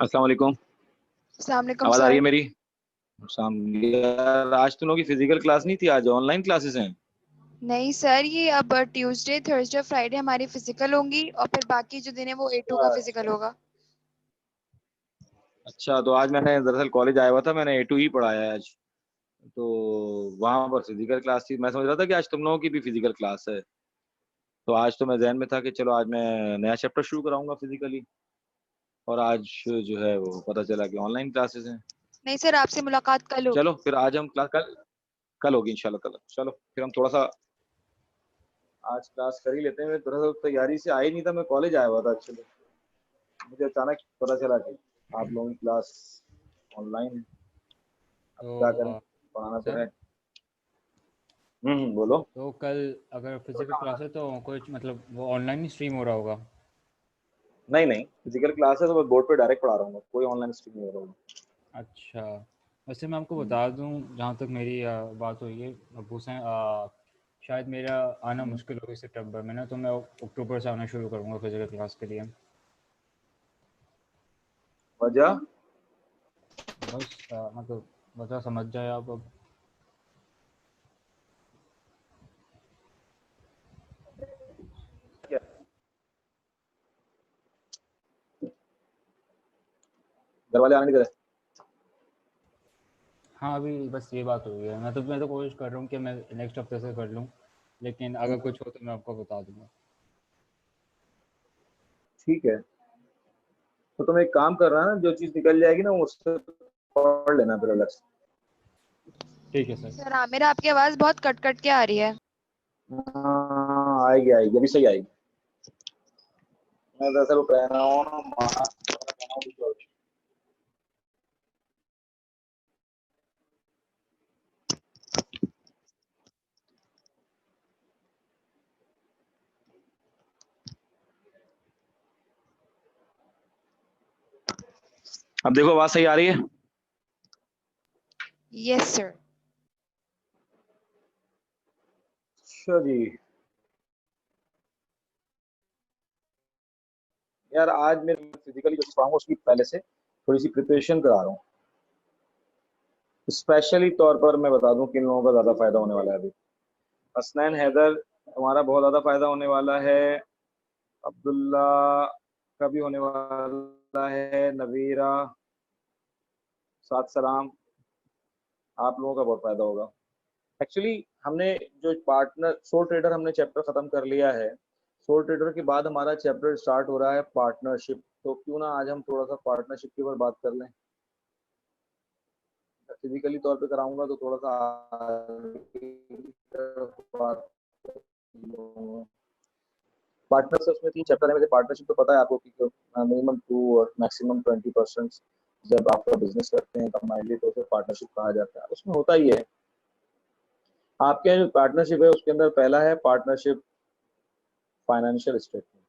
अस्सलाम वालेकुम। अस्सलाम वालेकुम आवाज आ रही सर। है मेरी? यार आज तुम लोगों की फिजिकल क्लास नहीं थी, आज ऑनलाइन क्लासेस हैं। नहीं सर, ये अब ट्यूसडे थर्सडे फ्राइडे हमारी फिजिकल होंगी और फिर बाकी जो दिन है वो A2 का फिजिकल होगा। अच्छा, तो आज मैंने दरअसल कॉलेज आया हुआ था, मैंने A2 ही पढ़ाया है आज। तो वहां पर फिजिकल क्लास थी, मैं समझ रहा था कि आज तुम लोगों की भी फिजिकल क्लास है। तो आज तो मैं जहन में था कि चलो आज मैं नया चैप्टर शुरू कराऊंगा फिजिकली। और आज जो है वो पता चला कि ऑनलाइन क्लासेस हैं। नहीं सर, आपसे मुलाकात कल होगी। चलो फिर आज हम क्लास कल कल होगी इंशाल्लाह कल। चलो फिर हम थोड़ा सा आज क्लास कर ही लेते हैं। मैं थोड़ा सा तैयारी से आया ही नहीं था, मैं कॉलेज आया हुआ था एक्चुअली। मुझे अचानक पता चला कि आप लोगों की क्लास ऑनलाइन है। अब तो क्या करें, पढ़ाना तो सर, है। बोलो। तो कल अगर फिजिकल क्लास है तो कुछ मतलब वो ऑनलाइन ही स्ट्रीम हो रहा होगा। नहीं नहीं, फिजिकल क्लास है तो मैं बोर्ड पे डायरेक्ट पढ़ा रहा हूँ, कोई ऑनलाइन स्ट्रीम नहीं हो रहा हूँ। अच्छा, वैसे मैं आपको बता दूं, जहाँ तक मेरी बात हुई है अबू से, शायद मेरा आना मुश्किल होगी सितंबर में ना, तो मैं अक्टूबर से आना शुरू करूँगा फिजिकल क्लास के लिए। वजह? बस मतलब वजह समझ जाए आप अब। क्या? घर वाले आने नहीं दे रहे? हाँ, अभी बस ये बात हुई है। मैं तो कोशिश कर रहा हूँ कि मैं नेक्स्ट हफ्ते से कर लूँ, लेकिन अगर कुछ हो तो मैं आपको बता दूंगा। ठीक है, तो तुम एक काम कर रहा ना, जो चीज निकल जाएगी ना उससे पढ़ लेना फिर अलग से। ठीक है सर। सर आमिर, आपकी आवाज बहुत कट कट के आ रही है। हाँ आएगी आएगी, अभी सही आएगी। मैं दरअसल वो कह रहा हूँ अब देखो आवाज सही आ रही है? Yes sir. अच्छा जी। यार आज मैं फिजिकली जो पढ़ाऊंगा उसकी पहले से थोड़ी सी प्रिपरेशन करा रहा हूँ। स्पेशली तौर पर मैं बता दूं किन लोगों का ज्यादा फायदा होने वाला है अभी। हसनैन हैदर, तुम्हारा बहुत ज्यादा फायदा होने वाला है। अब्दुल्ला का भी होने वाला है। नवीरा, सात सलाम, आप लोगों का बहुत फायदा होगा। एक्चुअली हमने जो पार्टनर सोल ट्रेडर हमने चैप्टर खत्म कर लिया है। सोल ट्रेडर के बाद हमारा चैप्टर स्टार्ट हो रहा है पार्टनरशिप। तो क्यों ना आज हम थोड़ा सा पार्टनरशिप के ऊपर बात कर लें। फिजिकली तौर पे कराऊंगा तो थोड़ा सा पार्टनरशिप में 3 चैप्टर है मेरे। पार्टनरशिप तो पता है आपको कि मिनिमम 2 और मैक्सिमम 20% जब आप बिजनेस करते हैं कंबाइनली तो उसे पार्टनरशिप कहा जाता है। उसमें होता ही है, आपके यहाँ जो पार्टनरशिप है उसके अंदर पहला है पार्टनरशिप फाइनेंशियल स्टेटमेंट।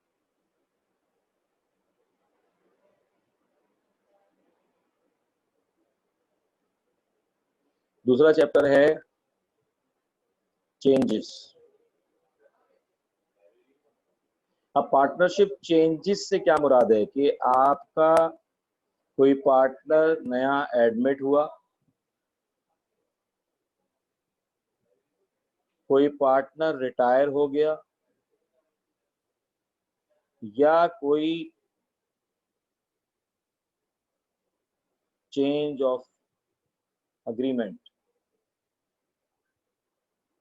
दूसरा चैप्टर है चेंजेस। अब पार्टनरशिप चेंजेस से क्या मुराद है कि आपका कोई पार्टनर नया एडमिट हुआ, कोई पार्टनर रिटायर हो गया, या कोई change of agreement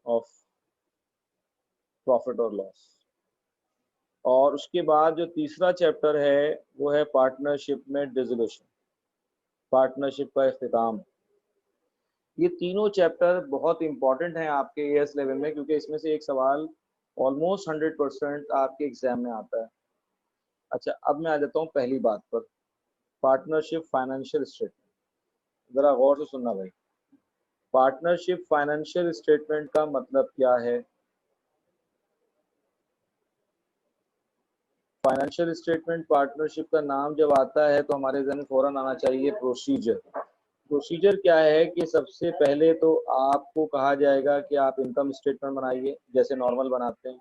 of profit और लॉस। और उसके बाद जो तीसरा चैप्टर है वो है पार्टनरशिप में डिसोल्यूशन, पार्टनरशिप का इख्तिताम। ये तीनों चैप्टर बहुत इंपॉर्टेंट हैं आपके एएस लेवल में, क्योंकि इसमें से एक सवाल ऑलमोस्ट 100% आपके एग्जाम में आता है। अच्छा, अब मैं आ जाता हूँ पहली बात पर, पार्टनरशिप फाइनेंशियल स्टेटमेंट। जरा गौर से सुनना भाई। पार्टनरशिप फाइनेंशियल स्टेटमेंट का मतलब क्या है? फाइनेंशियल स्टेटमेंट पार्टनरशिप का नाम जब आता है तो हमारे जहन में फौरन आना चाहिए प्रोसीजर। प्रोसीजर क्या है कि सबसे पहले तो आपको कहा जाएगा कि आप इनकम स्टेटमेंट बनाइए जैसे नॉर्मल बनाते हैं।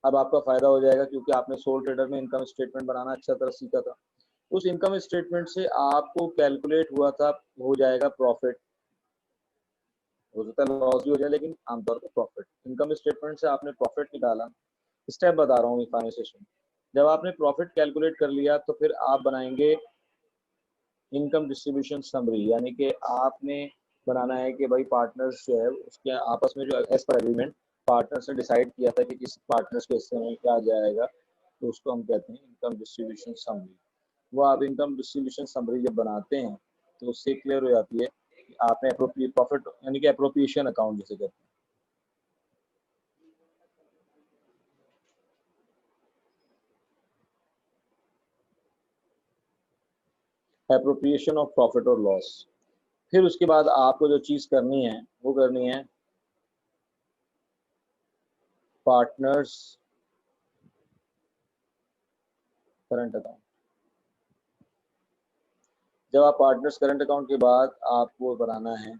अब आपका फायदा हो जाएगा क्योंकि आपने सोल ट्रेडर में इनकम स्टेटमेंट बनाना अच्छा तरह सीखा था। उस इनकम स्टेटमेंट से आपको कैलकुलेट हुआ था, हो जाएगा प्रॉफिट, हो सकता है लॉस भी हो जाए लेकिन आमतौर पर प्रॉफिट। इनकम स्टेटमेंट से आपने प्रॉफिट निकाला, स्टेप बता रहा हूँ फाइनेंशियल। जब आपने प्रॉफिट कैलकुलेट कर लिया तो फिर आप बनाएंगे इनकम डिस्ट्रीब्यूशन समरी, यानी कि आपने बनाना है कि भाई पार्टनर्स जो है उसके आपस में जो एज पर एग्रीमेंट पार्टनर्स ने डिसाइड किया था कि किस पार्टनर्स के हिस्से में क्या जाएगा, तो उसको हम कहते हैं इनकम डिस्ट्रीब्यूशन समरी। वो आप इनकम डिस्ट्रीब्यूशन समरी जब बनाते हैं तो उससे क्लियर हो जाती है कि आपने प्रॉफिट यानी कि अप्रोप्रिएशन अकाउंट जिसे कहते हैं। एप्रोप्रिएशन ऑफ प्रॉफिट और लॉस। फिर उसके बाद आपको जो चीज़ करनी है वो करनी है पार्टनर्स करंट अकाउंट। जब आप पार्टनर्स करंट अकाउंट के बाद आपको बनाना है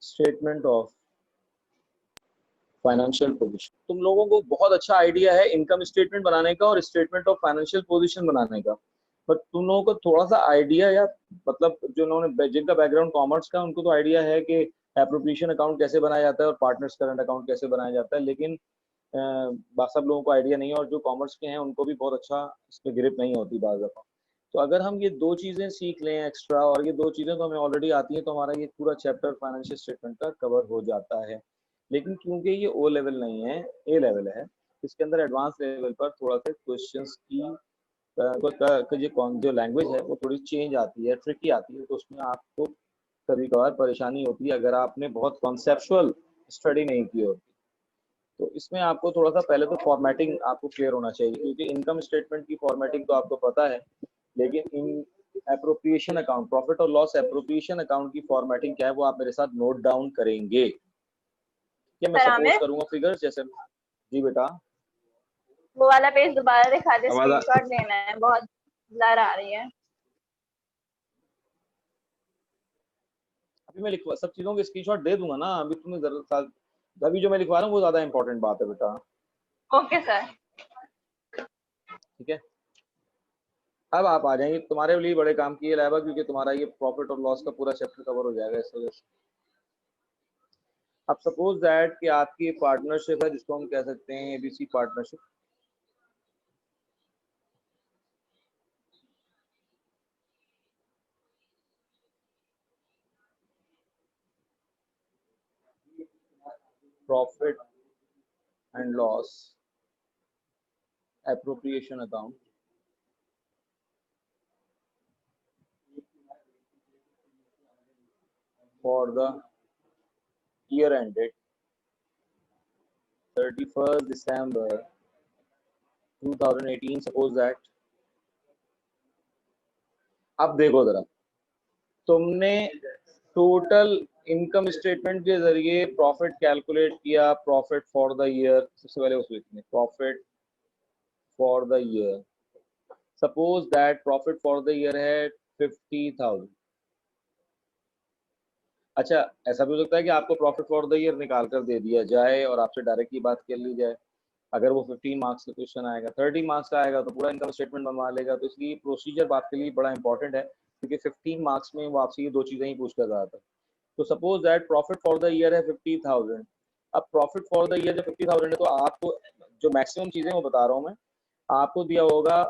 स्टेटमेंट ऑफ फाइनेंशियल पोजीशन। तुम लोगों को बहुत अच्छा आइडिया है इनकम स्टेटमेंट बनाने का और स्टेटमेंट ऑफ फाइनेंशियल पोजीशन बनाने का, बट तुम लोगों को थोड़ा सा आइडिया या मतलब जो उन्होंने जिनका बैकग्राउंड कॉमर्स का उनको तो आइडिया है कि एप्रोप्रिएशन अकाउंट कैसे बनाया जाता है और पार्टनर्स करंट अकाउंट कैसे बनाया जाता है, लेकिन सब लोगों को आइडिया नहीं है और जो कॉमर्स के हैं उनको भी बहुत अच्छा इस पर ग्रिप नहीं होती बाज़ दफ़ा। तो अगर हम ये दो चीज़ें सीख लें एक्स्ट्रा, और ये दो चीज़ें तो हमें ऑलरेडी आती हैं, तो हमारा ये पूरा चैप्टर फाइनेंशियल स्टेटमेंट का कवर हो जाता है। लेकिन क्योंकि ये ओ लेवल नहीं है, ए लेवल है, इसके अंदर एडवांस लेवल पर थोड़ा सा क्वेश्चंस की जो लैंग्वेज है वो थोड़ी चेंज आती है, ट्रिकी आती है, तो उसमें आपको कभी कभार परेशानी होती है अगर आपने बहुत कॉन्सेप्चुअल स्टडी नहीं की होती। तो इसमें आपको थोड़ा सा पहले तो फॉर्मेटिंग आपको क्लियर होना चाहिए, क्योंकि इनकम स्टेटमेंट की फॉर्मेटिंग तो आपको पता है, लेकिन इन एप्रोप्रिएशन अकाउंट, प्रॉफिट और लॉस एप्रोप्रिएशन अकाउंट की फॉर्मेटिंग क्या है वो आप मेरे साथ नोट डाउन करेंगे। क्या मैं सपोज करूंगा फिगर्स जैसे। जी बेटा, वो वाला पेज दोबारा दिखा दे, आवाज स्क्रीनशॉट लेना है, बहुत ब्लर आ रही है। अभी मैं लिखवा सब चीजों के स्क्रीनशॉट दे दूंगा ना, अभी तुम्हें जरूरत, अभी जो मैं लिखवा रहा हूँ वो ज्यादा इंपॉर्टेंट बात है बेटा। Okay sir. ठीक है, अब आप आ जाएंगे, तुम्हारे लिए बड़े काम की लाइबा, क्योंकि तुम्हारा ये प्रॉफिट और लॉस का पूरा चैप्टर कवर हो जाएगा इस वजह से। अब सपोज दैट कि आपकी पार्टनरशिप है जिसको हम कह सकते हैं ABC partnership. Profit and loss appropriation account for the year ended 31st December 2018, suppose that। अब देखो जरा, तुमने टोटल इनकम स्टेटमेंट के जरिए प्रॉफिट कैलकुलेट किया, प्रॉफिट फॉर द ईयर, सबसे पहले उसको लिखने profit for the year. Suppose that profit for the year है 50,000। अच्छा, ऐसा भी हो सकता है कि आपको प्रॉफिट फॉर द ईयर निकाल कर दे दिया जाए और आपसे डायरेक्ट ही बात कर ली जाए। अगर वो 15 मार्क्स का क्वेश्चन आएगा, 30 मार्क्स का आएगा तो पूरा इनकम स्टेटमेंट बनवा लेगा। तो इसलिए प्रोसीजर आपके लिए बड़ा इंपॉर्टेंट है, क्योंकि 15 मार्क्स में वो आपसे ये दो चीज़ें ही पूछ कर रहा था। तो suppose that profit for the year है 50,000। अब प्रॉफिट फॉर द ईयर जब 50,000 है तो आपको जो मैक्सिमम चीज़ें वो बता रहा हूँ मैं, आपको दिया होगा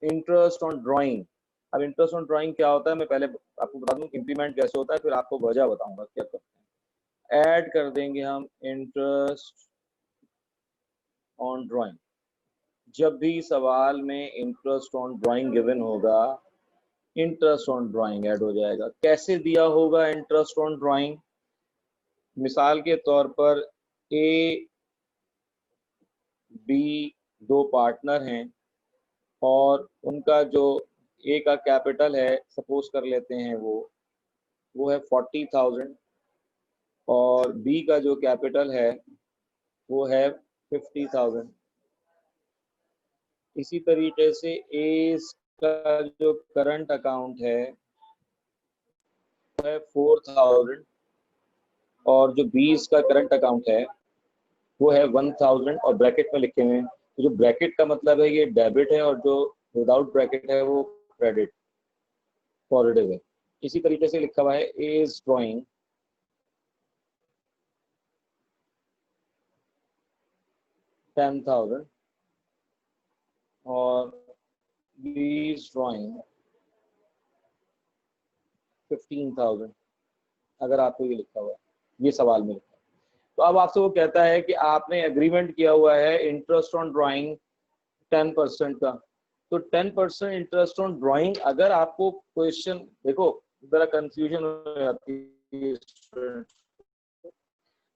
इंटरेस्ट ऑन ड्राइंग। अब इंटरेस्ट ऑन ड्राइंग क्या होता है मैं पहले आपको बता दूं, इंप्लीमेंट कैसे होता है, फिर आपको वजह बताऊंगा क्या करते हैं। ऐड कर देंगे हम इंटरेस्ट ऑन ड्राइंग। जब भी सवाल में इंटरेस्ट ऑन ड्राइंग गिवन होगा, इंटरेस्ट ऑन ड्राइंग ऐड हो जाएगा। कैसे दिया होगा इंटरेस्ट ऑन ड्राइंग? मिसाल के तौर पर ए बी दो पार्टनर हैं और उनका जो ए का कैपिटल है, सपोज कर लेते हैं वो है 40,000 और बी का जो कैपिटल है वो है 50,000। इसी तरीके से ए का जो करंट अकाउंट है 4000 और जो 20 का करंट अकाउंट है वो है 1000 और ब्रैकेट में लिखे हुए हैं। तो जो ब्रैकेट का मतलब है ये डेबिट है और जो विदाउट ब्रैकेट है वो क्रेडिट पॉजिटिव है। इसी तरीके से लिखा हुआ है ए इज ड्रॉइंग 10,000 और बी इज ड्रॉइंग 15,000। अगर आपको ये लिखा हुआ है, ये सवाल में लिखा है, तो अब आपसे वो कहता है कि आपने एग्रीमेंट किया हुआ है इंटरेस्ट ऑन ड्राइंग 10% का। तो 10% इंटरेस्ट ऑन ड्राइंग, अगर आपको क्वेश्चन देखो जरा कंफ्यूजन हो जाती है,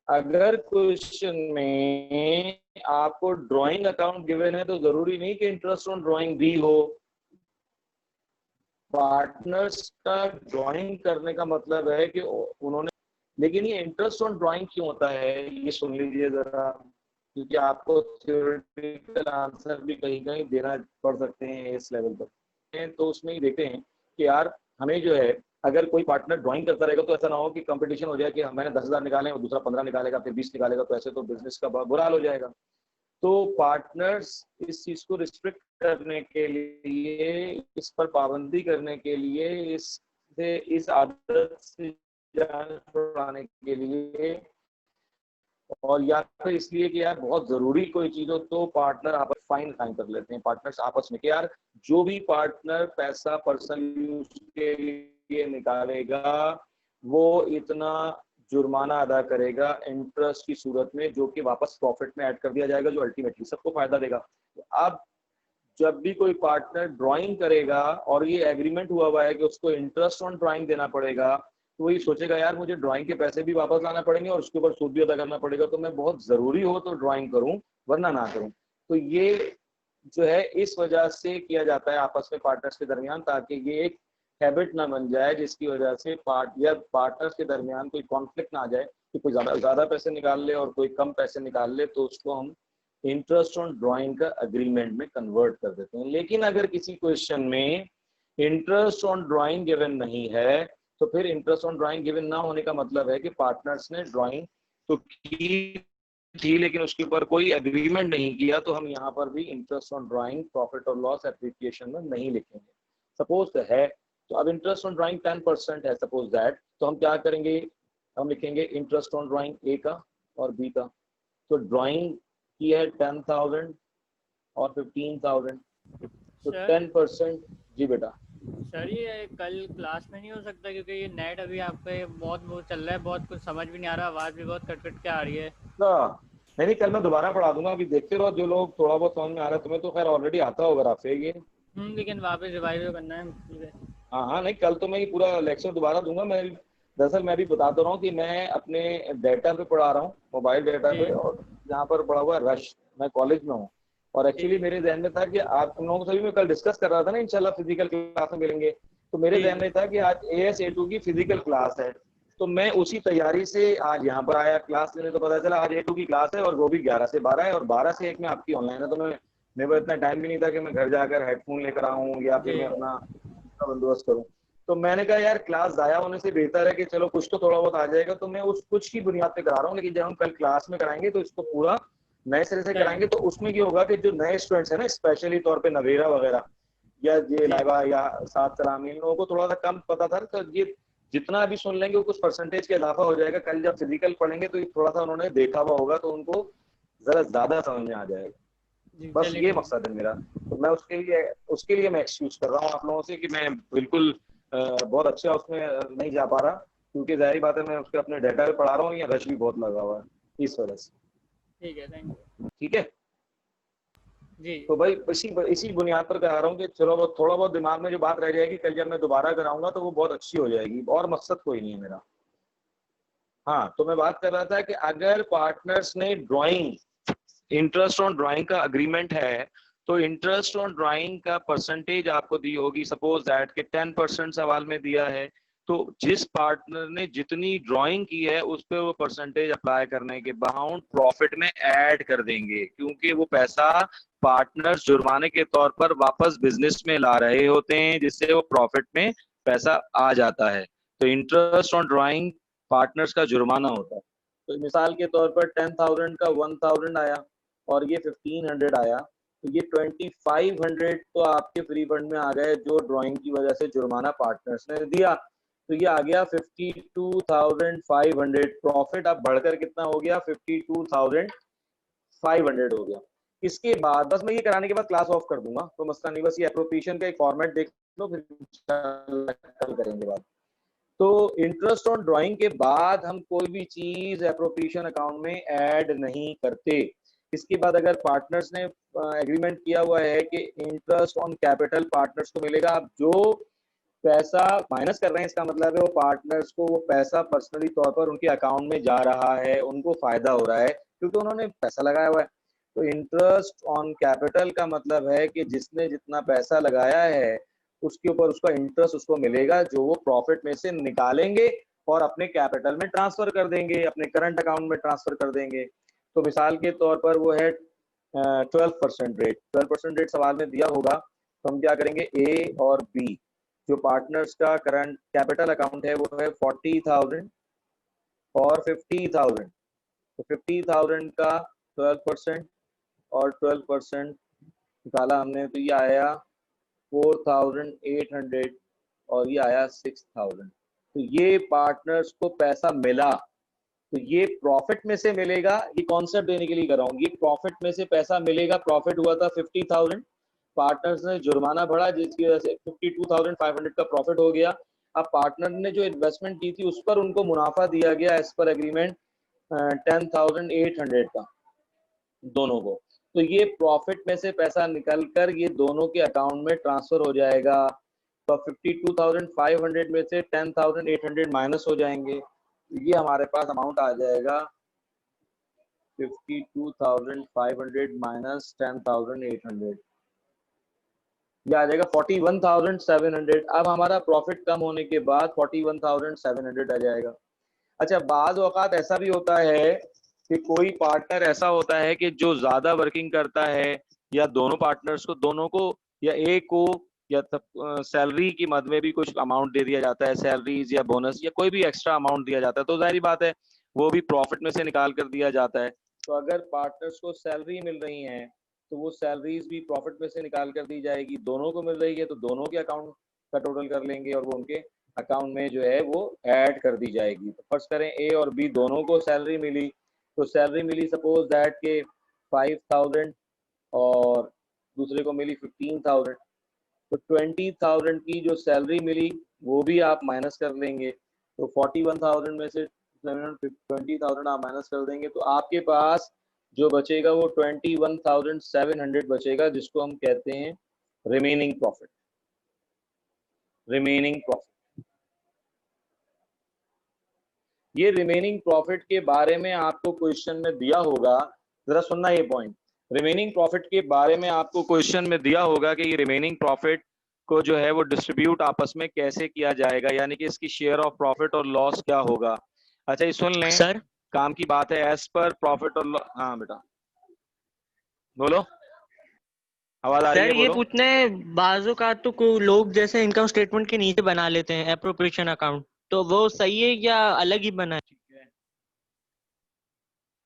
अगर क्वेश्चन में आपको ड्राइंग अकाउंट गिवन है तो जरूरी नहीं कि इंटरेस्ट ऑन ड्राइंग भी हो। पार्टनर्स का ड्राइंग करने का मतलब है कि उन्होंने, लेकिन ये इंटरेस्ट ऑन ड्राइंग क्यों होता है ये सुन लीजिए जरा, क्योंकि आपको थ्योरेटिकल आंसर भी कहीं कहीं देना पड़ सकते हैं इस लेवल पर। तो उसमें ही देखते हैं कि यार हमें जो है अगर कोई पार्टनर ड्राइंग करता रहेगा तो ऐसा ना हो कि कंपटीशन हो जाए कि मैंने 10,000 निकाले और दूसरा 15 निकालेगा फिर 20 निकालेगा, तो ऐसे तो बिजनेस का बुरा हाल हो जाएगा। तो पार्टनर्स इस चीज को रिस्ट्रिक्ट करने के लिए, इस पर पाबंदी करने के लिए, इस आदत से जान छुड़ाने के लिए, और या फिर इसलिए कि यार बहुत जरूरी कोई चीज हो तो पार्टनर आपस फाइन साइन कर लेते हैं पार्टनर्स आपस में कि यार जो भी पार्टनर पैसा पर्सनल यूज के लिए निकालेगा वो इतना जुर्माना अदा करेगा इंटरेस्ट की सूरत में, जो कि वापस प्रॉफिट में ऐड कर दिया जाएगा, जो अल्टीमेटली सबको फायदा देगा। तो अब जब भी कोई पार्टनर ड्राइंग करेगा और ये एग्रीमेंट हुआ है कि उसको इंटरेस्ट ऑन ड्राइंग देना पड़ेगा, तो वही सोचेगा यार मुझे ड्राइंग के पैसे भी वापस लाना पड़ेंगे और उसके ऊपर सूद भी अदा करना पड़ेगा, तो मैं बहुत जरूरी हो तो ड्राइंग करूं वरना ना करूं। तो ये जो है इस वजह से किया जाता है आपस में पार्टनर्स के दरमियान, ताकि ये एक हैबिट ना बन जाए जिसकी वजह से पार्टनर्स के दरमियान कोई कॉन्फ्लिक्ट ना आ जाए कि कोई ज्यादा पैसे निकाल ले और कोई कम पैसे निकाल ले, तो उसको हम इंटरेस्ट ऑन ड्राइंग का अग्रीमेंट में कन्वर्ट कर देते हैं। लेकिन अगर किसी क्वेश्चन में इंटरेस्ट ऑन ड्राइंग गिवन नहीं है तो फिर इंटरेस्ट ऑन ड्राइंग गिवन ना होने का मतलब है कि पार्टनर्स ने ड्राइंग तो की थी लेकिन उसके ऊपर कोई एग्रीमेंट नहीं किया, तो हम यहाँ पर भी इंटरेस्ट ऑन ड्राइंग प्रॉफिट और लॉस एप्लीकेशन में नहीं लिखेंगे। सपोज है तो अब इंटरेस्ट ऑन ड्राइंग 10% है सपोज दैट, तो हम क्या करेंगे, हम लिखेंगे इंटरेस्ट ऑन ड्राइंग ए का और बी का। तो ड्राइंग की है 10,000 और 15,000, तो 10%। जी बेटा। सर ये कल क्लास में नहीं हो सकता क्योंकि ये नेट अभी आपका बहुत वो चल रहा है, बहुत कुछ समझ भी नहीं आ रहा, आवाज़ भी बहुत कट कट के आ रही है। नहीं कल मैं दोबारा पढ़ा दूंगा, अभी देखते रहो, जो लोग थोड़ा बहुत समझ में आ रहा है, तुम्हें तो खैर ऑलरेडी आता होगा आपसे ये। लेकिन वापस रिवाइव करना है। हाँ नहीं कल तो मैं ये पूरा लेक्चर दोबारा दूंगा। मैं दरअसल मैं भी बता दे रहा हूँ कि मैं अपने डेटा पे पढ़ा रहा हूँ, मोबाइल डेटा पे, और यहाँ पर पढ़ा हुआ है रश, मैं कॉलेज में हूँ। और एक्चुअली मेरे ध्यान में था कि आप तुम लोगों से भी मैं कल डिस्कस कर रहा था ना, इंशाल्लाह फिजिकल क्लास में मिलेंगे, तो मेरे ध्यान में था कि आज AS A2 की फिजिकल क्लास है, तो मैं उसी तैयारी से आज यहाँ पर आया क्लास लेने। तो पता चला आज A2 की क्लास है और वो भी 11 से 12 है और 12 से 1 में आपकी ऑनलाइन है। तो मेरे को इतना टाइम भी नहीं था कि मैं घर जाकर हेडफोन लेकर आऊँ या फिर मैं अपना बंदोबस्त करूँ। तो मैंने कहा यार क्लास जाया होने से बेहतर है कि चलो कुछ तो थोड़ा बहुत आ जाएगा, तो मैं उस कुछ की बुनियाद पे करा रहा हूँ। लेकिन जब हम कल क्लास में कराएंगे तो इसको पूरा नए सिरे से कराएंगे, तो उसमें क्या होगा कि जो नए स्टूडेंट्स है ना, स्पेशली तौर पे नवेरा वगैरह या ये लाइबा या साथ सलामी, इन लोगों को थोड़ा सा कम पता था, तो ये जितना अभी सुन लेंगे वो कुछ परसेंटेज का इजाफा हो जाएगा। कल जब फिजिकल पढ़ेंगे तो थोड़ा सा उन्होंने देखा हुआ होगा तो उनको जरा ज्यादा समझ में आ जाएगा। बस ये मकसद है मेरा। तो मैं उसके लिए मैं एक्सक्यूज कर रहा हूँ आप लोगों से कि मैं बिल्कुल बहुत अच्छा उसमें नहीं जा पा रहा, क्योंकि जाहिर बात है मैं उसके अपने डेटा पे पढ़ा रहा हूँ, या रश भी बहुत लगा हुआ है इस वजह से। ठीक है, थैंक यू। ठीक है जी। तो भाई इसी बुनियाद पर कह रहा हूँ कि चलो वो थोड़ा बहुत दिमाग में जो बात रह जाएगी कल जब मैं दोबारा कराऊंगा तो वो बहुत अच्छी हो जाएगी, और मकसद कोई नहीं है मेरा। हाँ तो मैं बात कर रहा था कि अगर पार्टनर्स ने ड्राइंग इंटरेस्ट ऑन ड्राइंग का अग्रीमेंट है तो इंटरेस्ट ऑन ड्राइंग का परसेंटेज आपको दी होगी, सपोज दैट कि 10% सवाल में दिया है तो जिस पार्टनर ने जितनी ड्राइंग की है उस पर वो परसेंटेज अप्लाई करने के बाद प्रॉफिट में ऐड कर देंगे, क्योंकि वो पैसा पार्टनर्स जुर्माने के तौर पर वापस बिजनेस में ला रहे होते हैं, जिससे वो प्रॉफिट में पैसा आ जाता है। तो इंटरेस्ट ऑन ड्राइंग पार्टनर्स का जुर्माना होता है। तो मिसाल के तौर पर 10,000 का 1,000 आया और ये 1,500 आया, तो ये 2,500 तो आपके फ्री फंड में आ गए जो ड्राइंग की वजह से जुर्माना पार्टनर्स ने दिया। तो ये आ गया 52,500। प्रॉफिट अब बढ़कर कितना हो गया, 52,500 हो गया। इसके बाद बस मैं ये कराने के बाद क्लास ऑफ कर दूंगा, तो मसला नहीं, बस ये एप्रोप्रिएशन का एक फॉर्मेट देख लो, फिर कल करेंगे बात। तो इंटरेस्ट ऑन ड्राइंग के बाद हम कोई भी चीज एप्रोप्रिएशन अकाउंट में ऐड नहीं करते। इसके बाद अगर पार्टनर्स ने एग्रीमेंट किया हुआ है कि इंटरेस्ट ऑन कैपिटल पार्टनर्स को मिलेगा, अब जो पैसा माइनस कर रहे हैं इसका मतलब है वो पार्टनर्स को वो पैसा पर्सनली तौर पर उनके अकाउंट में जा रहा है, उनको फायदा हो रहा है क्योंकि उन्होंने पैसा लगाया हुआ है। तो इंटरेस्ट ऑन कैपिटल का मतलब है कि जिसने जितना पैसा लगाया है उसके ऊपर उसका इंटरेस्ट उसको मिलेगा, जो वो प्रॉफिट में से निकालेंगे और अपने कैपिटल में ट्रांसफर कर देंगे, अपने करंट अकाउंट में ट्रांसफर कर देंगे। तो मिसाल के तौर पर वो है 12% रेट। 12% रेट सवाल में दिया होगा, तो हम क्या करेंगे, ए और बी, जो पार्टनर्स का करंट कैपिटल अकाउंट है वो है 40,000 और 50,000। तो 50,000 का 12% और 12% निकाला हमने, तो ये आया 4,800 और ये आया 6,000। तो ये पार्टनर्स को पैसा मिला, तो ये प्रॉफिट में से मिलेगा। ये कॉन्सेप्ट देने के लिए कर रहा हूँ, ये प्रॉफिट में से पैसा मिलेगा। प्रॉफिट हुआ था 50,000, पार्टनर्स ने जुर्माना भरा जिसकी वजह से 52,500 का प्रॉफिट हो गया। अब पार्टनर ने जो इन्वेस्टमेंट की थी उस पर उनको मुनाफा दिया गया एज पर एग्रीमेंट 10,800 का दोनों को। तो ये प्रॉफिट में से पैसा निकलकर ये दोनों के अकाउंट में ट्रांसफर हो जाएगा। तो 52,500 में से 10,800 माइनस हो जाएंगे, ये हमारे पास अमाउंट आ जाएगा 52,500 माइनस 10,800, ये आ जाएगा 41,700। अब हमारा प्रॉफिट कम होने के बाद 41,700 आ जाएगा। अच्छा, बाद औकात ऐसा भी होता है कि कोई पार्टनर ऐसा होता है कि जो ज्यादा वर्किंग करता है, या दोनों पार्टनर्स को, दोनों को या एक को या सैलरी की मद में भी कुछ अमाउंट दे दिया जाता है, सैलरीज या बोनस या कोई भी एक्स्ट्रा अमाउंट दिया जाता है, तो जाहिर बात है वो भी प्रॉफिट में से निकाल कर दिया जाता है। तो अगर पार्टनर्स को सैलरी मिल रही है तो वो सैलरीज भी प्रॉफिट में से निकाल कर दी जाएगी। दोनों को मिल रही है तो दोनों के अकाउंट का टोटल कर लेंगे और वो उनके अकाउंट में जो है वो ऐड कर दी जाएगी। तो फर्स्ट करें ए और बी दोनों को सैलरी मिली, तो सैलरी मिली सपोज दैट के 5,000 और दूसरे को मिली 15,000। तो 20,000 की जो सैलरी मिली वो भी आप माइनस कर लेंगे। तो 41,000 में से 20,000 आप माइनस कर देंगे, तो आपके पास जो बचेगा वो 21,700 बचेगा, जिसको हम कहते हैं रिमेनिंग प्रॉफिट। रिमेनिंग प्रॉफिट, ये रिमेनिंग प्रॉफिट के बारे में आपको क्वेश्चन में दिया होगा, जरा सुनना ये पॉइंट। रिमेनिंग प्रॉफिट के बारे में आपको क्वेश्चन में दिया होगा कि ये रिमेनिंग प्रॉफिट को जो है वो डिस्ट्रीब्यूट आपस में कैसे किया जाएगा, यानी कि इसकी शेयर ऑफ प्रॉफिट और लॉस क्या होगा। अच्छा, ये सुन लें सर, काम की बात है। एज पर प्रॉफिट और लॉस, हाँ बेटा बोलो, आवाज आ रही है? सर ये बोलो। पूछना है, बाजू का तो कोई लोग जैसे इनकम स्टेटमेंट के नीचे बना लेते हैं एप्रोप्रिएशन अकाउंट, तो वो सही है या अलग ही बना है?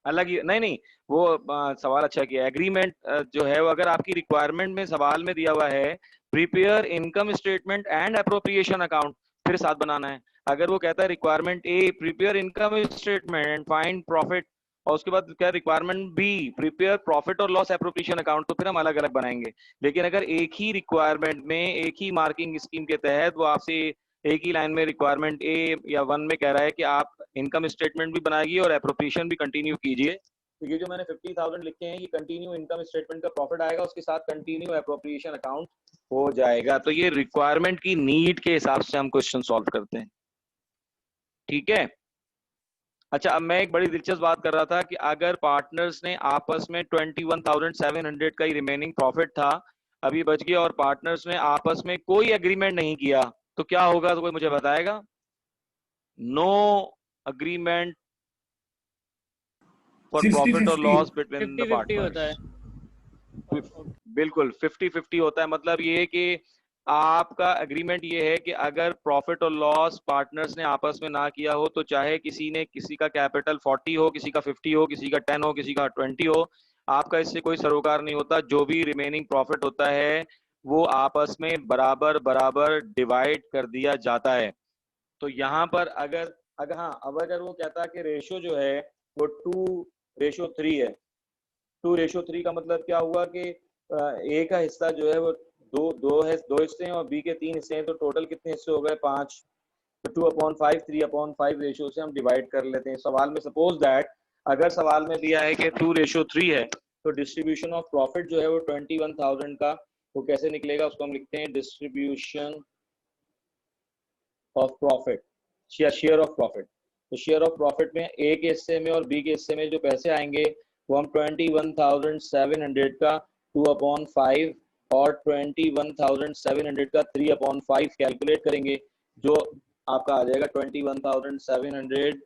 अलग ही नहीं, नहीं वो सवाल अच्छा किया। एग्रीमेंट जो है वो अगर आपकी रिक्वायरमेंट में सवाल में दिया हुआ है prepare income statement and appropriation account, फिर साथ बनाना है। अगर वो कहता है requirement A prepare income statement and find profit, और उसके बाद क्या रिक्वायरमेंट बी प्रिपेयर प्रॉफिट और लॉस एप्रोप्रिएशन अकाउंट, तो फिर हम अलग अलग बनाएंगे। लेकिन अगर एक ही रिक्वायरमेंट में एक ही मार्किंग स्कीम के तहत वो आपसे एक ही लाइन में रिक्वायरमेंट ए या 1 में कह रहा है कि आप इनकम स्टेटमेंट भी बनाइए और एप्रोप्रिएशन भी कंटिन्यू कीजिए, तो ये जो मैंने 50,000 लिखे हैं ये कंटिन्यू इनकम स्टेटमेंट का प्रॉफिट आएगा, उसके साथ कंटिन्यू एप्रोप्रिएशन अकाउंट हो जाएगा। तो ये रिक्वायरमेंट की नीड के हिसाब से हम क्वेश्चन सॉल्व करते हैं, ठीक है। अच्छा, अब मैं एक बड़ी दिलचस्प बात कर रहा था कि अगर पार्टनर्स ने आपस में 21,700 का ही रिमेनिंग प्रॉफिट था, अभी बच गया, और पार्टनर्स ने आपस में कोई एग्रीमेंट नहीं किया, तो क्या होगा? तो कोई मुझे बताएगा? नो अग्रीमेंट फॉर प्रॉफिट और लॉस बिटवीन द 50-50 होता है। पार्टनर्स। बिल्कुल 50-50 होता है। मतलब ये है कि आपका एग्रीमेंट ये है कि अगर प्रॉफिट और लॉस पार्टनर्स ने आपस में ना किया हो तो चाहे किसी का कैपिटल 40 हो, किसी का 50 हो, किसी का 10 हो, किसी का 20 हो, आपका इससे कोई सरोकार नहीं होता। जो भी रिमेनिंग प्रॉफिट होता है वो आपस में बराबर बराबर डिवाइड कर दिया जाता है। तो यहाँ पर अगर अगर हाँ अब अगर वो कहता है कि रेशो जो है वो 2:3 है, 2:3 का मतलब क्या हुआ कि ए का हिस्सा जो है वो दो हिस्से हैं और बी के 3 हिस्से हैं, तो टोटल कितने हिस्से हो गए? 5। तो 2/5 3/5 रेशियो से हम डिवाइड कर लेते हैं। सवाल में सपोज दैट अगर सवाल में दिया है कि 2:3 है तो डिस्ट्रीब्यूशन ऑफ प्रॉफिट जो है वो 21,000 का वो कैसे निकलेगा? उसको हम लिखते हैं डिस्ट्रीब्यूशन ऑफ प्रॉफिट या शेयर ऑफ प्रॉफिट। तो शेयर ऑफ प्रॉफिट में ए के हिस्से में और बी के हिस्से में जो पैसे आएंगे वो हम 21,700 का 2/5 और 21,700 का 3/5 कैलकुलेट करेंगे, जो आपका आ जाएगा 21,700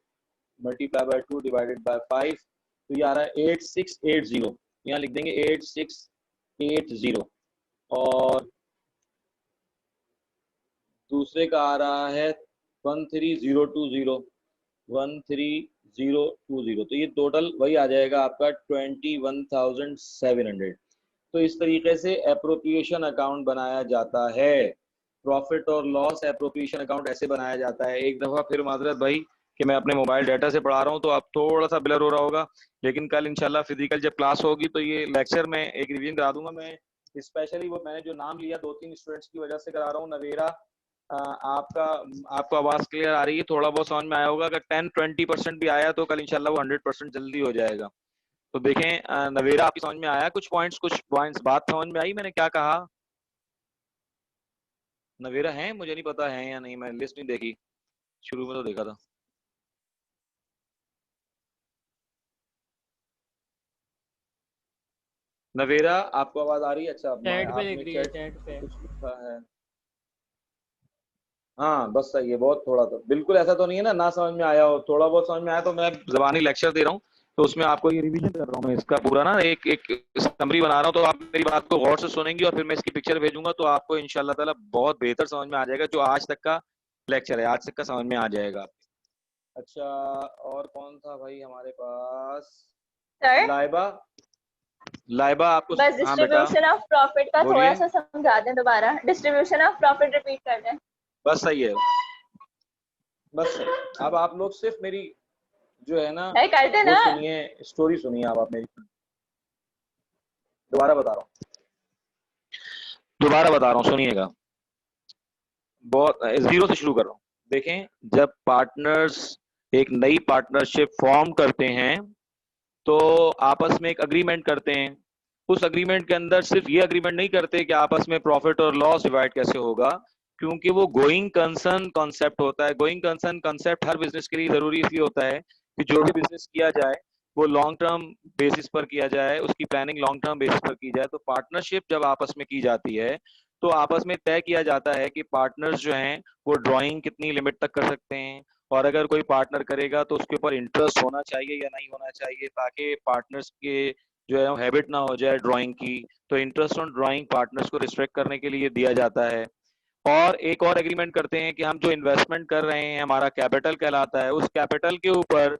मल्टीप्लाई बाय 2 डिवाइडेड बाय 5, तो ये आ रहा है 8680। यहाँ लिख देंगे 8680। और दूसरे का आ रहा है 13020, 13020। तो ये टोटल वही आ जाएगा आपका 21,700। तो इस तरीके से एप्रोप्रिएशन अकाउंट बनाया जाता है। प्रॉफिट और लॉस एप्रोप्रिएशन अकाउंट ऐसे बनाया जाता है। एक दफा फिर माजरत भाई कि मैं अपने मोबाइल डाटा से पढ़ा रहा हूँ तो अब थोड़ा सा ब्लर हो रहा होगा, लेकिन कल इंशाल्लाह फिजिकल जब क्लास होगी तो ये लेक्चर में एक रिवीजन करा दूंगा। मैं स्पेशली वो मैंने जो नाम लिया 2-3 स्टूडेंट्स की वजह से करा रहा हूँ। नवेरा आपको आवाज क्लियर आ रही है? थोड़ा बहुत समझ में आया होगा। अगर 10-20% भी आया तो कल इंशाल्लाह वो 100% जल्दी हो जाएगा। तो देखें नवेरा आपकी समझ में आया? कुछ पॉइंट्स बात समझ में आई मैंने क्या कहा? नवेरा है? मुझे नहीं पता है या नहीं, मैं लिस्ट नहीं देखी, शुरू में तो देखा था। नवेरा आपको आवाज आ रही है? अच्छा चैट पे लिख आपने रही है, चैट पे कुछ लिखा है। हाँ बस सही है, बहुत थोड़ा तो बिल्कुल ऐसा तो नहीं है ना समझ में आया हो। थोड़ा बहुत समझ में आया तो मैं जबानी लेक्चर दे रहा हूँ तो उसमें आपको ये रिवीजन कर रहा हूँ मैं इसका पूरा ना एक समरी बना रहा हूँ। तो आप मेरी बात को गौर से सुनेंगी और फिर मैं इसकी पिक्चर भेजूंगा तो आपको इंशाल्लाह ताला बहुत बेहतर समझ में आ जाएगा। जो आज तक का लेक्चर है आज तक का समझ में आ जाएगा। अच्छा और कौन था भाई हमारे पास? सर लाइबा आपको? बस हाँ बेटा डिस्ट्रीब्यूशन ऑफ प्रॉफिट का थोड़ा बोलिए। सा समझा दें दोबारा। डिस्ट्रीब्यूशन ऑफ प्रॉफिट रिपीट कर दें। बस सही है, बस सही। अब आप लोग सिर्फ मेरी जो है ना करते वो ना। सुनिए, स्टोरी सुनिए आप मेरी। दोबारा बता रहा हूँ सुनिएगा। बहुत जीरो से शुरू कर रहा हूँ। देखें जब पार्टनर्स एक नई पार्टनरशिप फॉर्म करते हैं तो आपस में एक अग्रीमेंट करते हैं। उस अग्रीमेंट के अंदर सिर्फ ये अग्रीमेंट नहीं करते कि आपस में प्रॉफिट और लॉस डिवाइड कैसे होगा, क्योंकि वो गोइंग कंसर्न कॉन्सेप्ट होता है। गोइंग कंसर्न कॉन्सेप्ट हर बिजनेस के लिए जरूरी इसलिए होता है कि जो भी बिजनेस किया जाए वो लॉन्ग टर्म बेसिस पर किया जाए, उसकी प्लानिंग लॉन्ग टर्म बेसिस पर की जाए। तो पार्टनरशिप जब आपस में की जाती है तो आपस में तय किया जाता है कि पार्टनर्स जो हैं वो ड्राइंग कितनी लिमिट तक कर सकते हैं, और अगर कोई पार्टनर करेगा तो उसके ऊपर इंटरेस्ट होना चाहिए या नहीं होना चाहिए, ताकि पार्टनर्स के जो है हैबिट ना हो जाए ड्राइंग की। तो इंटरेस्ट ऑन ड्राइंग पार्टनर्स को रिस्ट्रिक्ट करने के लिए दिया जाता है। और एक और एग्रीमेंट करते हैं कि हम जो इन्वेस्टमेंट कर रहे हैं हमारा कैपिटल कहलाता है, उस कैपिटल के ऊपर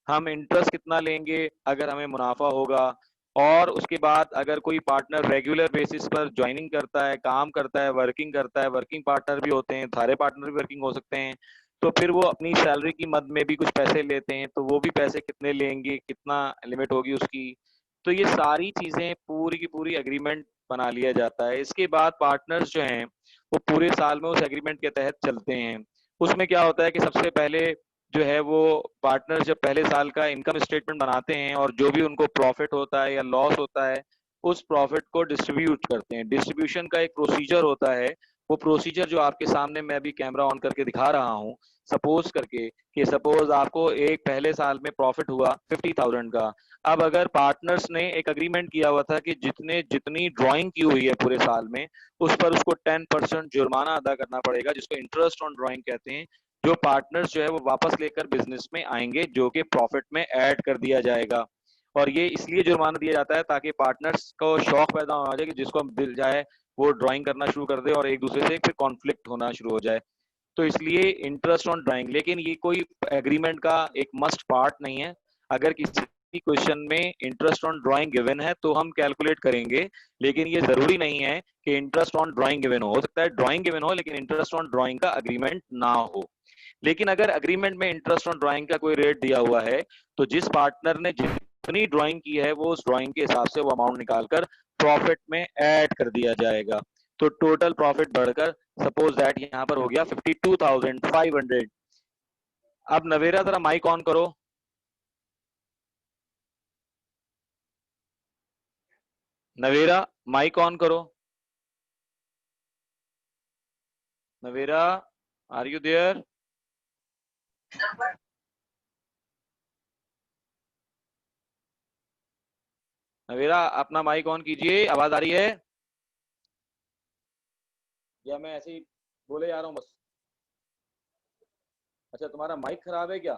हम इंटरेस्ट कितना लेंगे अगर हमें मुनाफा होगा। और उसके बाद अगर कोई पार्टनर रेगुलर बेसिस पर ज्वाइनिंग करता है, काम करता है, वर्किंग करता है, वर्किंग पार्टनर भी होते हैं, सारे पार्टनर भी वर्किंग हो सकते हैं, तो फिर वो अपनी सैलरी की मद में भी कुछ पैसे लेते हैं। तो वो भी पैसे कितने लेंगे, कितना लिमिट होगी उसकी, तो ये सारी चीजें पूरी की पूरी एग्रीमेंट बना लिया जाता है। इसके बाद पार्टनर्स जो हैं वो पूरे साल में उस एग्रीमेंट के तहत चलते हैं। उसमें क्या होता है कि सबसे पहले जो है वो पार्टनर्स जब पहले साल का इनकम स्टेटमेंट बनाते हैं और जो भी उनको प्रॉफिट होता है या लॉस होता है उस प्रॉफिट को डिस्ट्रीब्यूट करते हैं। डिस्ट्रीब्यूशन का एक प्रोसीजर होता है, वो प्रोसीजर जो आपके सामने मैं अभी कैमरा ऑन करके दिखा रहा हूँ। सपोज आपको एक पहले साल में प्रॉफिट हुआ 50,000 का। अब अगर पार्टनर्स ने एक अग्रीमेंट किया हुआ था कि जितनी ड्राइंग की हुई है पूरे साल में उस पर उसको 10% जुर्माना अदा करना पड़ेगा, जिसको इंटरेस्ट ऑन ड्राइंग कहते हैं। जो पार्टनर्स जो है वो वापस लेकर बिजनेस में आएंगे, जो कि प्रॉफिट में ऐड कर दिया जाएगा। और ये इसलिए जुर्माना दिया जाता है ताकि पार्टनर्स को शौक पैदा हो जाए कि जिसको दिल जाए वो ड्राइंग करना शुरू कर दे और एक दूसरे से फिर कॉन्फ्लिक्ट होना शुरू हो जाए। तो इसलिए इंटरेस्ट ऑन ड्राइंग, लेकिन ये कोई एग्रीमेंट का एक मस्ट पार्ट नहीं है। अगर किसी क्वेश्चन में इंटरेस्ट ऑन ड्राइंग गिवन है तो हम कैलकुलेट करेंगे, लेकिन ये जरूरी नहीं है कि इंटरेस्ट ऑन ड्राइंग गिवन हो सकता है ड्राइंग गिवन हो लेकिन इंटरेस्ट ऑन ड्राइंग का अग्रीमेंट ना हो। लेकिन अगर अग्रीमेंट में इंटरेस्ट ऑन ड्राइंग का कोई रेट दिया हुआ है तो जिस पार्टनर ने जितनी ड्राइंग की है वो उस ड्राइंग के हिसाब से वो अमाउंट निकालकर प्रॉफिट में ऐड कर दिया जाएगा। तो टोटल प्रॉफिट बढ़कर सपोज दैट यहाँ पर हो गया 52,500। अब नवेरा जरा माइक ऑन करो। नवेरा माइक ऑन करो। Navera, are you there? Navera अपना माइक ऑन कीजिए, आवाज आ रही है या मैं ऐसे ही बोले जा रहा हूँ बस? अच्छा, तुम्हारा माइक खराब है क्या?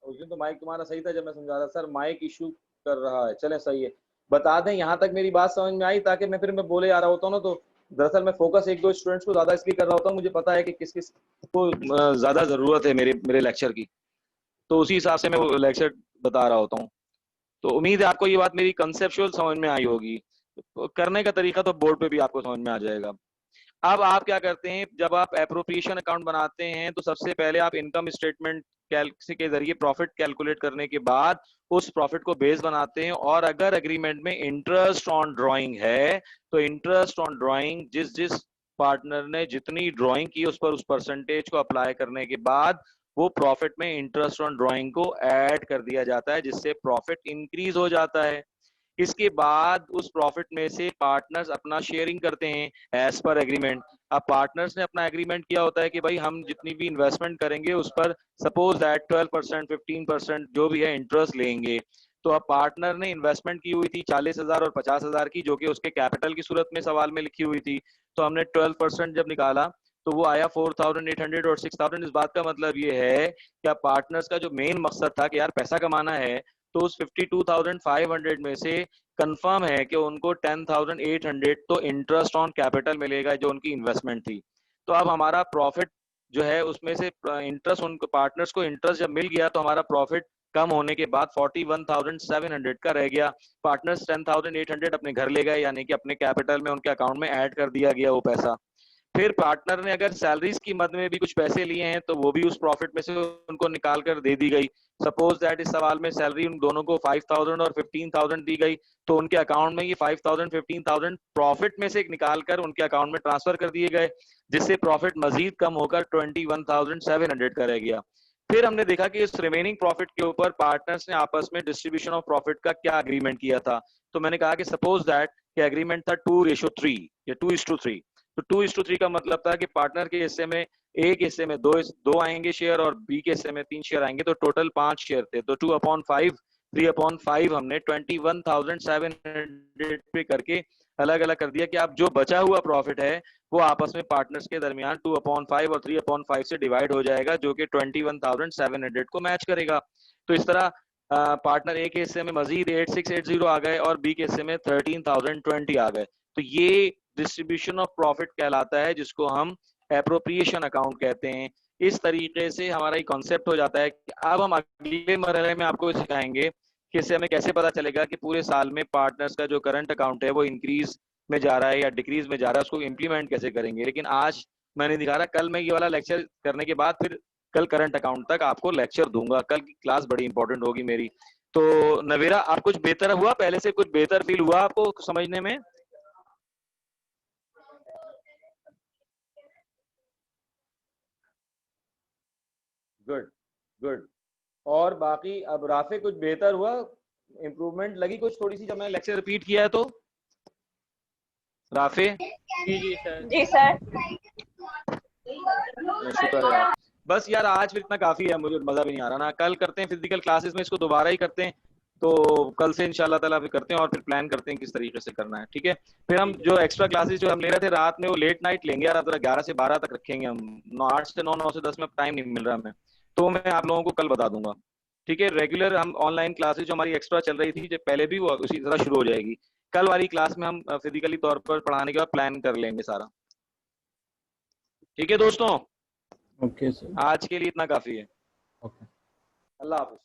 उस दिन तो माइक तुम्हारा सही था जब मैं समझा रहा सर माइक इशू कर रहा है। चले सही है, बता दें यहाँ तक मेरी बात समझ में आई, ताकि मैं बोले आ रहा होता हूँ ना तो दरअसल मैं फोकस एक दो स्टूडेंट्स को ज्यादा इसलिए कर रहा होता हूँ, मुझे पता है कि किस किस को ज्यादा जरूरत है मेरे लेक्चर की, तो उसी हिसाब से मैं वो लेक्चर बता रहा होता हूँ। तो उम्मीद है आपको ये बात मेरी कंसेप्चुअल समझ में आई होगी। तो करने का तरीका तो बोर्ड पे भी आपको समझ में आ जाएगा। अब आप क्या करते हैं, जब आप एप्रोप्रिएशन अकाउंट बनाते हैं तो सबसे पहले आप इनकम स्टेटमेंट के जरिए प्रॉफिट कैलकुलेट करने के बाद उस प्रॉफिट को बेस बनाते हैं, और अगर एग्रीमेंट में इंटरेस्ट ऑन ड्राइंग है तो इंटरेस्ट ऑन ड्राइंग जिस जिस पार्टनर ने जितनी ड्राइंग की उस पर उस परसेंटेज को अप्लाई करने के बाद वो प्रॉफिट में इंटरेस्ट ऑन ड्राइंग को ऐड कर दिया जाता है, जिससे प्रॉफिट इंक्रीज हो जाता है। इसके बाद उस प्रॉफिट में से पार्टनर्स अपना शेयरिंग करते हैं एज पर एग्रीमेंट। अब पार्टनर्स ने अपना एग्रीमेंट किया होता है कि भाई हम जितनी भी इन्वेस्टमेंट करेंगे उस पर सपोज दैट 12% 15% जो भी है इंटरेस्ट लेंगे। तो अब पार्टनर ने इन्वेस्टमेंट की हुई थी 40,000 और 50,000 की, जो कि उसके कैपिटल की सूरत में सवाल में लिखी हुई थी। तो हमने 12% जब निकाला तो वो आया 4,800 और 6,000। इस बात का मतलब ये है कि पार्टनर्स का जो मेन मकसद था कि यार पैसा कमाना है, तो उस 52,500 में से कंफर्म है कि उनको 10,800 तो इंटरेस्ट ऑन कैपिटल मिलेगा जो उनकी इन्वेस्टमेंट थी। तो अब हमारा प्रॉफिट जो है उसमें से इंटरेस्ट उनको पार्टनर्स को इंटरेस्ट जब मिल गया तो हमारा प्रॉफिट कम होने के बाद 41,700 का रह गया। पार्टनर्स 10,800 अपने घर ले गए, यानी कि अपने कैपिटल में उनके अकाउंट में ऐड कर दिया गया वो पैसा। फिर पार्टनर ने अगर सैलरीज की मद में भी कुछ पैसे लिए हैं तो वो भी उस प्रॉफिट में से उनको निकाल कर दे दी गई। सपोज दैट इस सवाल में सैलरी उन दोनों को 5,000 और 15,000 दी गई, तो उनके अकाउंट में ये 5,000 15,000 प्रॉफिट में से निकाल कर उनके अकाउंट में ट्रांसफर कर दिए गए, जिससे प्रॉफिट मजीद कम होकर 21,700 का रह गया। फिर हमने देखा कि इस रिमेनिंग प्रॉफिट के ऊपर पार्टनर्स ने आपस में डिस्ट्रीब्यूशन ऑफ प्रॉफिट का क्या एग्रीमेंट किया था। तो मैंने कहा कि सपोज दैट कि एग्रीमेंट था 2:3 या 2:3। तो 2:3 का मतलब था कि पार्टनर के हिस्से में एक हिस्से में दो आएंगे शेयर और बी के हिस्से में 3 शेयर आएंगे, तो टोटल 5 शेयर थे। तो 2/5 3/5 हमने 21,700 पे करके अलग अलग कर दिया कि आप जो बचा हुआ प्रॉफिट है वो आपस में पार्टनर्स के दरमियान 2/5 और 3/5 से डिवाइड हो जाएगा, जो कि 21,700 को मैच करेगा। तो इस तरह पार्टनर ए के हिस्से में मजीद 8680 आ गए और बी के हिस्से में 13,020 आ गए। तो ये डिस्ट्रीब्यूशन ऑफ प्रॉफिट कहलाता है, जिसको हम एप्रोप्रिएशन अकाउंट कहते हैं। इस तरीके से हमारा ये कॉन्सेप्ट हो जाता है कि अब हम अगले मरहले में आपको सिखाएंगे कि इससे हमें कैसे पता चलेगा कि पूरे साल में पार्टनर्स का जो करंट अकाउंट है वो इंक्रीज में जा रहा है या डिक्रीज में जा रहा है, उसको इम्प्लीमेंट कैसे करेंगे। लेकिन आज मैंने दिखा रहा, कल मैं ये वाला लेक्चर करने के बाद फिर कल करंट अकाउंट तक आपको लेक्चर दूंगा। कल की क्लास बड़ी इंपॉर्टेंट होगी मेरी। तो नवेरा, आप कुछ बेहतर हुआ, पहले से कुछ बेहतर फील हुआ आपको समझने में? Good good. और बाकी अब राफे कुछ बेहतर हुआ, इम्प्रूवमेंट लगी कुछ थोड़ी सी जब मैंने लेक्चर रिपीट किया है तो? राफे? जी सर। जी सर। शुक्र है। बस यार आज फिर इतना काफी है, मुझे मजा भी नहीं आ रहा ना। कल करते हैं फिजिकल क्लासेस में इसको दोबारा ही करते हैं, तो कल से इंशाल्लाह ताला फिर करते हैं और फिर प्लान करते हैं किस तरीके से करना है, ठीक है। फिर हम जो एक्स्ट्रा क्लासेस जो हम ले रहे थे रात में वो लेट नाइट लेंगे यार, 11 से 12 तक रखेंगे हम, 8 से 9, 9 से 10 में टाइम नहीं मिल रहा हमें, तो मैं आप लोगों को कल बता दूंगा, ठीक है। रेगुलर हम ऑनलाइन क्लासेस जो हमारी एक्स्ट्रा चल रही थी जो पहले भी, वो उसी तरह शुरू हो जाएगी। कल वाली क्लास में हम फिजिकली तौर पर पढ़ाने के बाद प्लान कर लेंगे सारा, ठीक है दोस्तों। Okay sir. आज के लिए इतना काफी है। ओके। अल्लाह हाफिज।